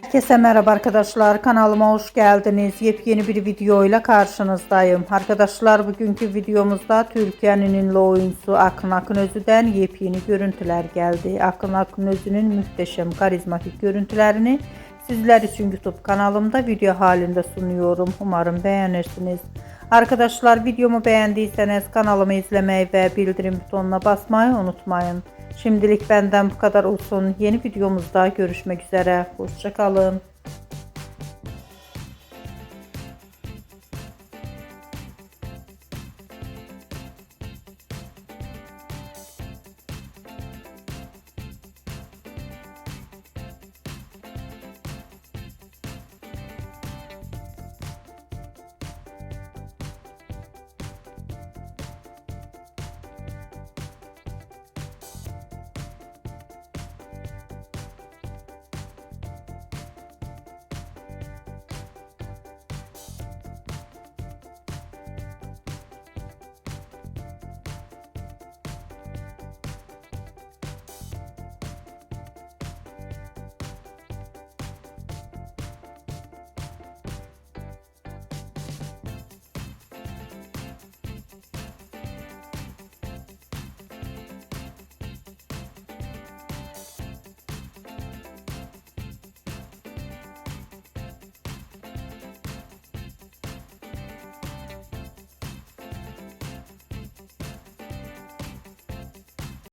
Herkese merhaba arkadaşlar, kanalıma hoş geldiniz. Yepyeni bir videoyla karşınızdayım. Arkadaşlar, bugünkü videomuzda Türkiye'nin ünlü oyuncusu Akın Akınözü'den yepyeni görüntüler geldi. Akın Akınözü'nün muhteşem karizmatik görüntülerini sizler için YouTube kanalımda video halinde sunuyorum. Umarım beğenirsiniz. Arkadaşlar, videomu beğendiyseniz kanalımı izlemeyi ve bildirim butonuna basmayı unutmayın. Şimdilik benden bu kadar olsun. Yeni videomuzda görüşmek üzere. Hoşça kalın.